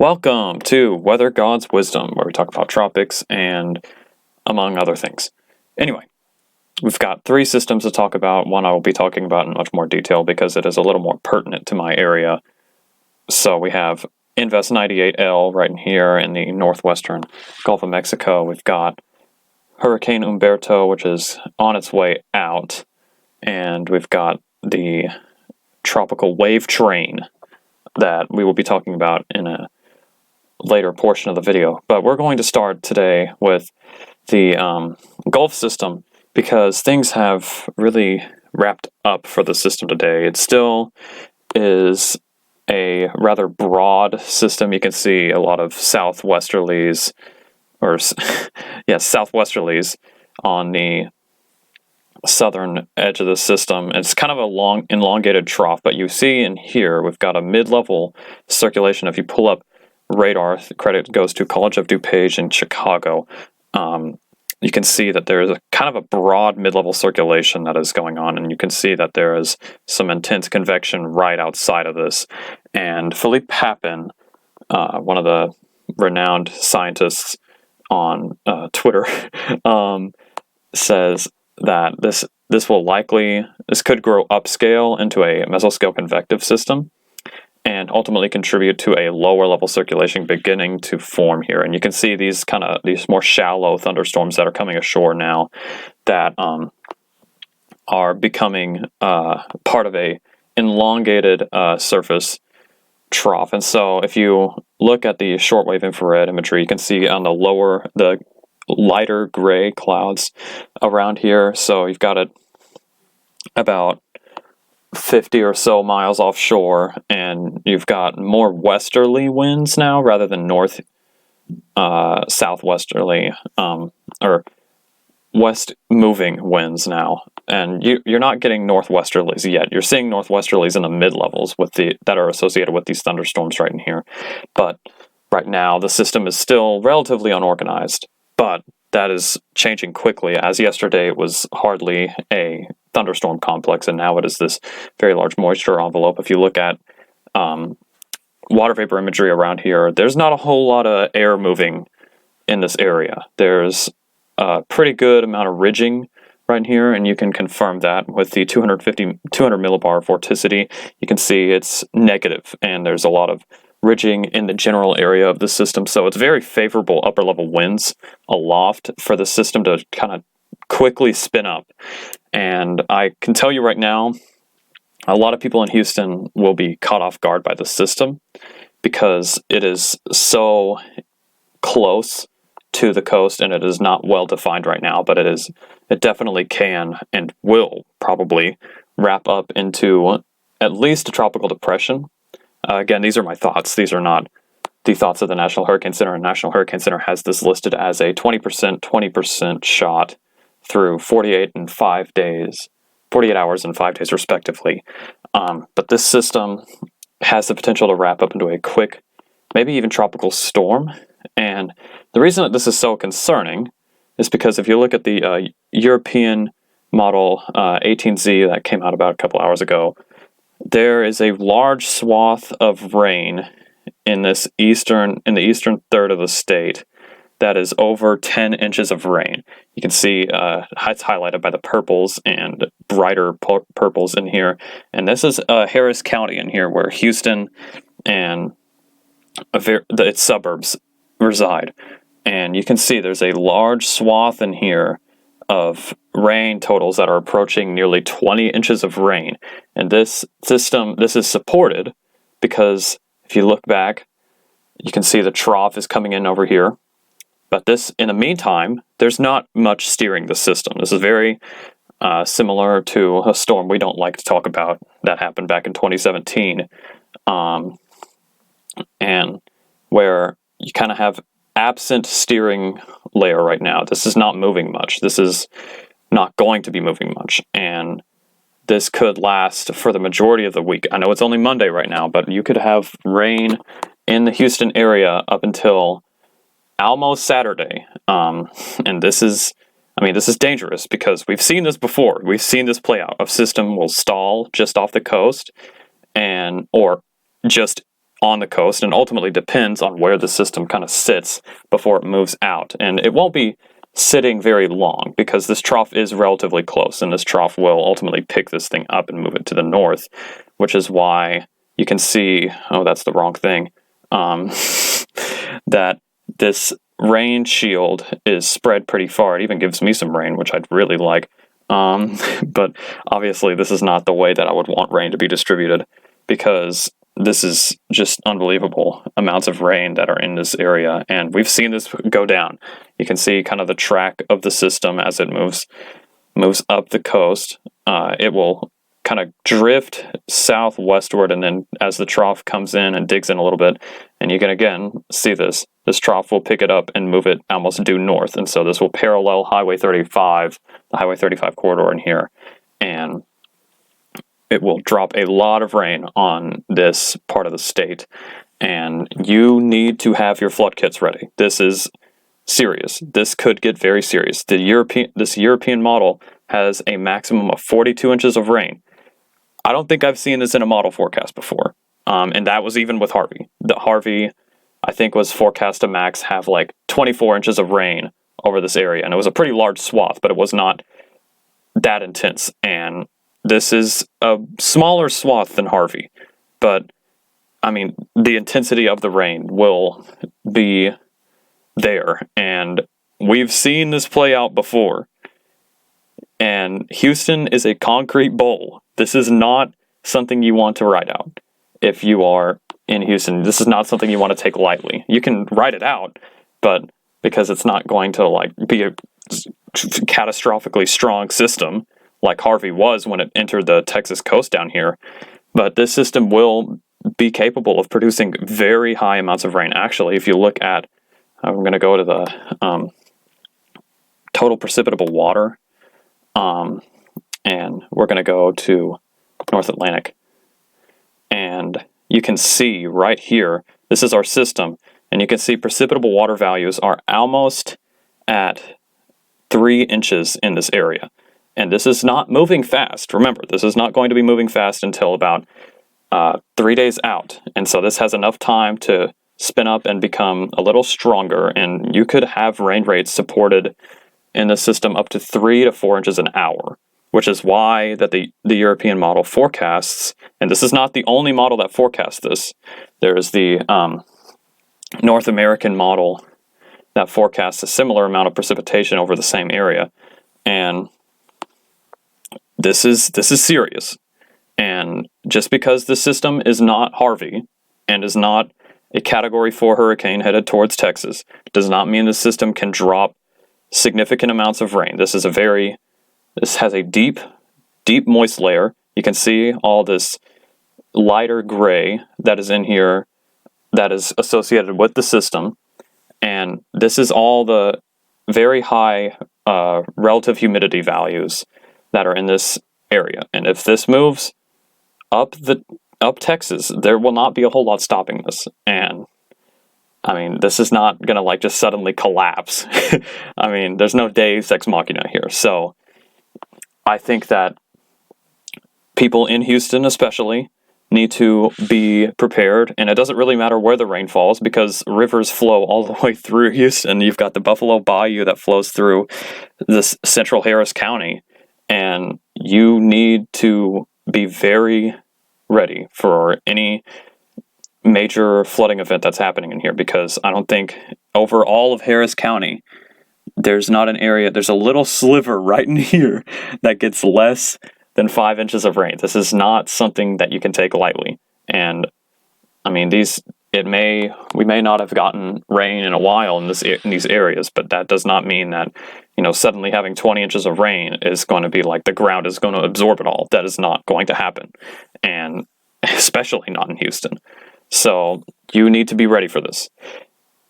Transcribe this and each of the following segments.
Welcome to WeatherGod's Wisdom, where we talk about tropics and among other things. Anyway, we've got three systems to talk about. One I will be talking about in much more detail because it is a little more pertinent to my area. So we have Invest 98L right in here in the northwestern Gulf of Mexico. We've got Hurricane Humberto, which is on its way out. And we've got the tropical wave train that we will be talking about in a later portion of the video. But we're going to start today with the Gulf system because things have really wrapped up for the system today. It still is a rather broad system. You can see a lot of southwesterlies, southwesterlies on the southern edge of the system. It's kind of a long elongated trough, but you see in here we've got a mid-level circulation. If you pull up radar, the credit goes to College of Dupage in Chicago. You can see that there's a kind of a broad mid-level circulation that is going on, and you can see that there is some intense convection right outside of this. And Philippe Papin, one of the renowned scientists on Twitter, says that this could grow upscale into a mesoscale convective system and ultimately contribute to a lower level circulation beginning to form here. And you can see these more shallow thunderstorms that are coming ashore now that are becoming part of a elongated surface trough. And so if you look at the shortwave infrared imagery, you can see on the lighter gray clouds around here. So you've got it about 50 or so miles offshore, and you've got more westerly winds now rather than southwesterly or west moving winds now. And you're not getting northwesterlies yet. You're seeing northwesterlies in the mid-levels that are associated with these thunderstorms right in here. But right now the system is still relatively unorganized. But that is changing quickly, as yesterday it was hardly a thunderstorm complex, and now it is this very large moisture envelope. If you look at water vapor imagery around here, there's not a whole lot of air moving in this area. There's a pretty good amount of ridging right here, and you can confirm that with the 200 millibar vorticity. You can see it's negative, and there's a lot of ridging in the general area of the system. So it's very favorable upper level winds aloft for the system to kind of quickly spin up. And I can tell you right now, a lot of people in Houston will be caught off guard by the system because it is so close to the coast and it is not well defined right now, but it definitely can and will probably wrap up into at least a tropical depression. Again, these are my thoughts. These are not the thoughts of the National Hurricane Center. And National Hurricane Center has this listed as a 20% shot through 48 hours and 5 days respectively. But this system has the potential to wrap up into a quick, maybe even tropical storm. And the reason that this is so concerning is because if you look at the European model 18Z that came out about a couple hours ago, there is a large swath of rain in the eastern third of the state that is over 10 inches of rain. You can see it's highlighted by the purples and brighter purples in here. And this is Harris County in here where Houston and its suburbs reside. And you can see there's a large swath in here of rain totals that are approaching nearly 20 inches of rain. And this is supported because if you look back, you can see the trough is coming in over here. But in the meantime, there's not much steering the system. This is very similar to a storm we don't like to talk about that happened back in 2017, and where you kind of have absent steering layer right now. This is not moving much. This is not going to be moving much. And this could last for the majority of the week. I know it's only Monday right now, but you could have rain in the Houston area up until almost Saturday. And this is dangerous because we've seen this before. We've seen this play out. A system will stall just off the coast or just on the coast, and ultimately depends on where the system kind of sits before it moves out. And it won't be sitting very long because this trough is relatively close, and this trough will ultimately pick this thing up and move it to the north, which is why you can see, oh, that's the wrong thing, that this rain shield is spread pretty far. It even gives me some rain, which I'd really like. But obviously this is not the way that I would want rain to be distributed, because this is just unbelievable amounts of rain that are in this area, and we've seen this go down. You can see kind of the track of the system as it moves up the coast. It will kind of drift southwestward, and then as the trough comes in and digs in a little bit, and you can again see this trough will pick it up and move it almost due north, and so this will parallel Highway 35, the Highway 35 corridor in here, and it will drop a lot of rain on this part of the state, and you need to have your flood kits ready. This is serious. This could get very serious. This European model has a maximum of 42 inches of rain. I don't think I've seen this in a model forecast before, and that was even with Harvey. The Harvey, I think, was forecast to max have like 24 inches of rain over this area, and it was a pretty large swath, but it was not that intense. And this is a smaller swath than Harvey, but I mean, the intensity of the rain will be there, and we've seen this play out before. And Houston is a concrete bowl. This is not something you want to ride out. If you are in Houston, this is not something you want to take lightly. You can ride it out, but because it's not going to like be a catastrophically strong system like Harvey was when it entered the Texas coast down here, but this system will be capable of producing very high amounts of rain. Actually, if you look at, I'm going to go to the total precipitable water, and we're going to go to North Atlantic, and you can see right here, this is our system, and you can see precipitable water values are almost at 3 inches in this area. And this is not moving fast. Remember, this is not going to be moving fast until about 3 days out. And so this has enough time to spin up and become a little stronger, and you could have rain rates supported in the system up to 3 to 4 inches an hour, which is why that the European model forecasts, and this is not the only model that forecasts this. There is the North American model that forecasts a similar amount of precipitation over the same area, and this is serious. And just because the system is not Harvey and is not a Category 4 hurricane headed towards Texas does not mean the system can drop significant amounts of rain. This has a deep moist layer. You can see all this lighter gray that is in here that is associated with the system, and this is all the very high relative humidity values that are in this area. And if this moves up Texas, there will not be a whole lot stopping this. And I mean, this is not gonna like just suddenly collapse. I mean, there's no Deus Ex Machina here. So I think that people in Houston especially need to be prepared, and it doesn't really matter where the rain falls because rivers flow all the way through Houston. You've got the Buffalo Bayou that flows through this central Harris County, and you need to be very ready for any major flooding event that's happening in here, because I don't think over all of Harris County there's not an area, there's a little sliver right in here that gets less than 5 inches of rain. This is not something that you can take lightly. And I mean, we may not have gotten rain in a while in these areas, but that does not mean that, suddenly having 20 inches of rain is going to be like the ground is going to absorb it all. That is not going to happen, and especially not in Houston. So you need to be ready for this.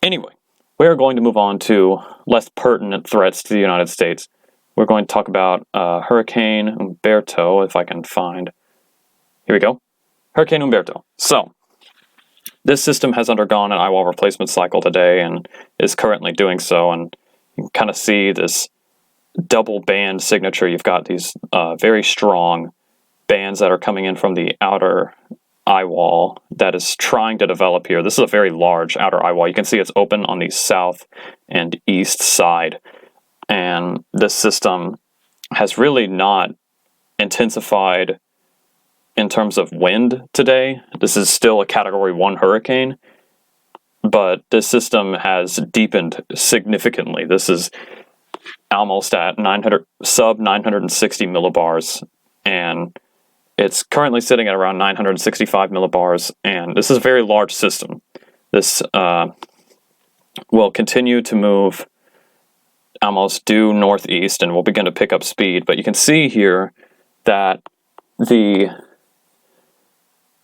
Anyway, we're going to move on to less pertinent threats to the United States. We're going to talk about Hurricane Umberto, if I can find. Here we go. Hurricane Umberto. So this system has undergone an eyewall replacement cycle today and is currently doing so. And you can kind of see this double band signature. You've got these very strong bands that are coming in from the outer eye wall that is trying to develop here. This is a very large outer eye wall. You can see it's open on the south and east side. And this system has really not intensified in terms of wind today. This is still a Category 1 hurricane, but this system has deepened significantly. This is almost at sub 960 millibars, and it's currently sitting at around 965 millibars, and this is a very large system. This will continue to move almost due northeast and will begin to pick up speed, but you can see here that the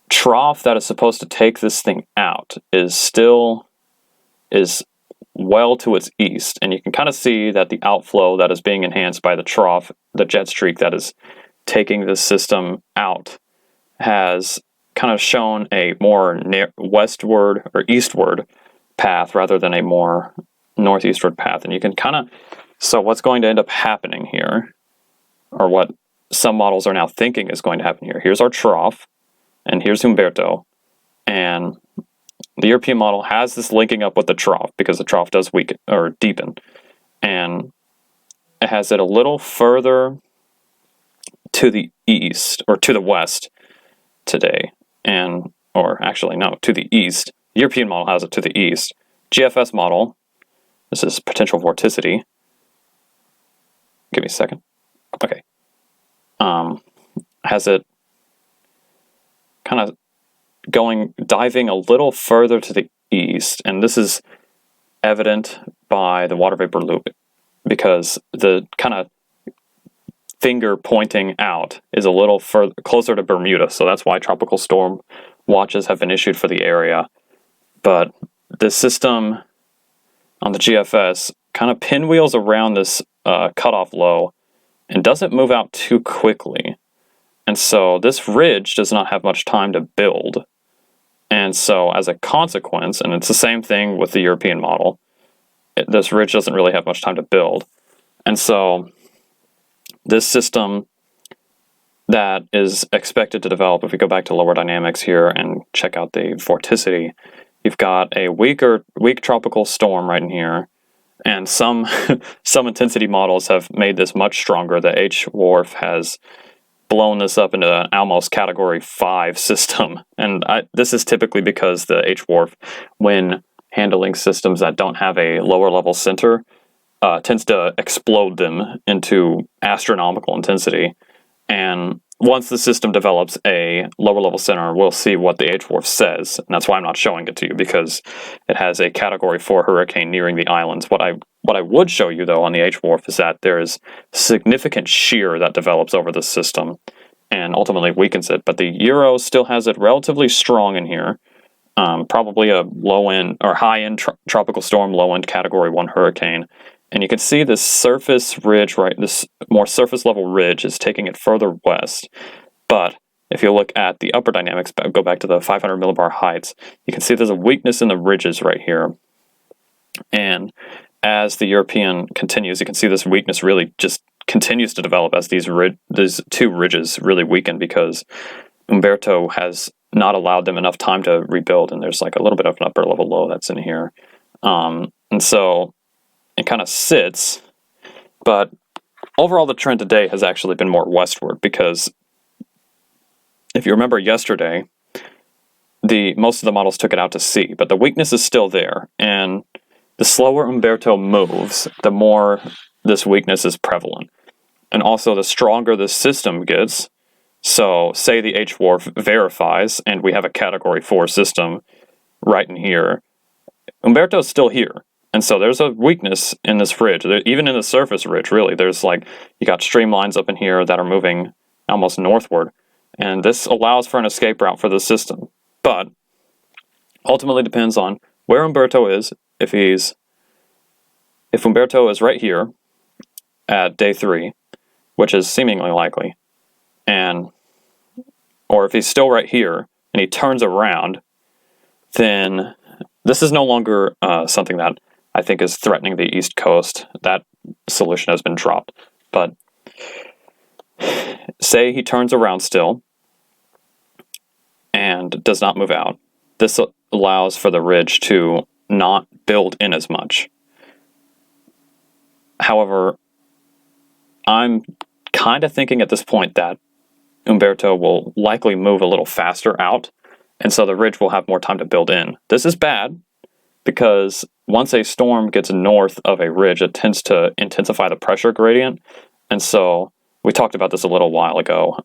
trough that is supposed to take this thing out is well to its east, and you can kind of see that the outflow that is being enhanced by the trough, the jet streak that is taking this system out, has kind of shown a more westward or eastward path rather than a more northeastward path. And you can kind of, so what's going to end up happening here, or what some models are now thinking is going to happen here, here's our trough, and here's Humberto, and the European model has this linking up with the trough because the trough does weaken or deepen, and it has it a little further to the east or to the west today, and or actually no, to the east. The European model has it to the east. GFS model, this is potential vorticity. Give me a second. Okay. Has it kind of diving a little further to the east, and this is evident by the water vapor loop because the kind of finger pointing out is a little further closer to Bermuda, so that's why tropical storm watches have been issued for the area. But this system on the GFS kind of pinwheels around this cutoff low and doesn't move out too quickly, and so this ridge does not have much time to build. And so as a consequence, and it's the same thing with the European model, this ridge doesn't really have much time to build. And so this system that is expected to develop, if we go back to lower dynamics here and check out the vorticity, you've got a weak tropical storm right in here, and some intensity models have made this much stronger. The H-WRF has blown this up into an almost Category 5 system, and this is typically because the H-WRF, when handling systems that don't have a lower level center, tends to explode them into astronomical intensity. And once the system develops a lower level center, we'll see what the H-WRF says, and that's why I'm not showing it to you, because it has a Category 4 hurricane nearing the islands. What I would show you, though, on the H-WRF is that there is significant shear that develops over the system and ultimately weakens it, but the Euro still has it relatively strong in here, probably a low-end or high-end tropical storm, low-end Category 1 hurricane. And you can see this surface ridge, right, this more surface level ridge is taking it further west. But if you look at the upper dynamics, go back to the 500 millibar heights, you can see there's a weakness in the ridges right here. And as the European continues, you can see this weakness really just continues to develop as these two ridges really weaken, because Humberto has not allowed them enough time to rebuild, and there's like a little bit of an upper level low that's in here. And so it kind of sits, but overall the trend today has actually been more westward, because if you remember yesterday, most of the models took it out to sea, but the weakness is still there, and the slower Humberto moves, the more this weakness is prevalent. And also the stronger the system gets, so say the H-WRF verifies and we have a Category 4 system right in here, Humberto's still here. And so there's a weakness in this ridge, even in the surface ridge, really. There's like, you got streamlines up in here that are moving almost northward, and this allows for an escape route for the system. But ultimately depends on where Humberto is. If Humberto is right here at day 3, which is seemingly likely, or if he's still right here and he turns around, then this is no longer something that I think is threatening the East Coast. That solution has been dropped. But say he turns around still, and does not move out. This allows for the ridge to not build in as much. However, I'm kind of thinking at this point that Umberto will likely move a little faster out, and so the ridge will have more time to build in. This is bad because once a storm gets north of a ridge, it tends to intensify the pressure gradient. And so we talked about this a little while ago,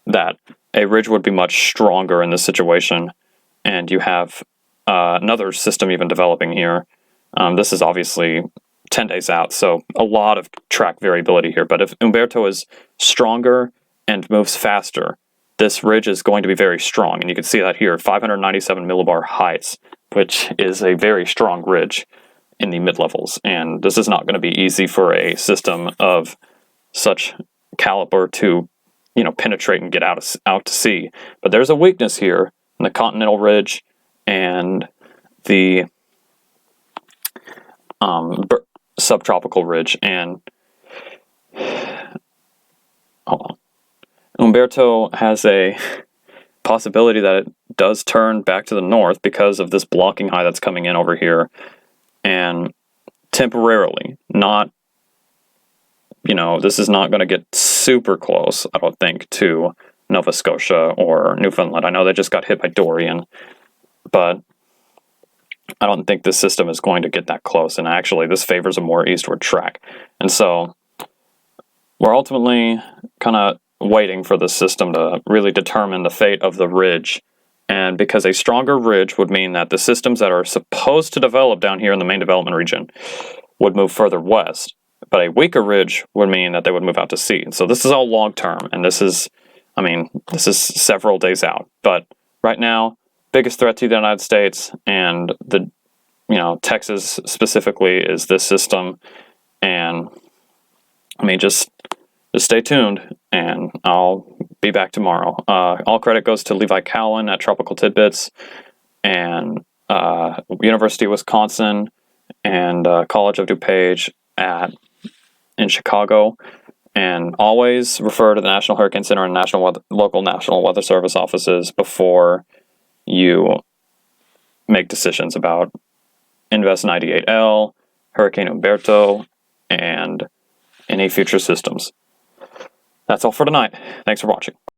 that a ridge would be much stronger in this situation, and you have another system even developing here. This is obviously 10 days out, so a lot of track variability here. But if Umberto is stronger and moves faster, this ridge is going to be very strong. And you can see that here, 597 millibar heights, which is a very strong ridge in the mid-levels. And this is not going to be easy for a system of such caliber to, penetrate and get out to sea. But there's a weakness here in the continental ridge and the subtropical ridge. And hold on. Umberto has a possibility that it does turn back to the north because of this blocking high that's coming in over here. And temporarily, not, this is not going to get super close, I don't think, to Nova Scotia or Newfoundland. I know they just got hit by Dorian, but I don't think this system is going to get that close. And actually, this favors a more eastward track. And so we're ultimately kind of waiting for the system to really determine the fate of the ridge. And because a stronger ridge would mean that the systems that are supposed to develop down here in the main development region would move further west. But a weaker ridge would mean that they would move out to sea. And so this is all long term, and this is several days out. But right now, biggest threat to the United States and Texas specifically is this system. And just stay tuned, and I'll be back tomorrow. All credit goes to Levi Cowan at Tropical Tidbits, and University of Wisconsin, and College of Dupage in Chicago. And always refer to the National Hurricane Center and local National Weather Service offices before you make decisions about Invest 98L, Hurricane Umberto, and any future systems. That's all for tonight. Thanks for watching.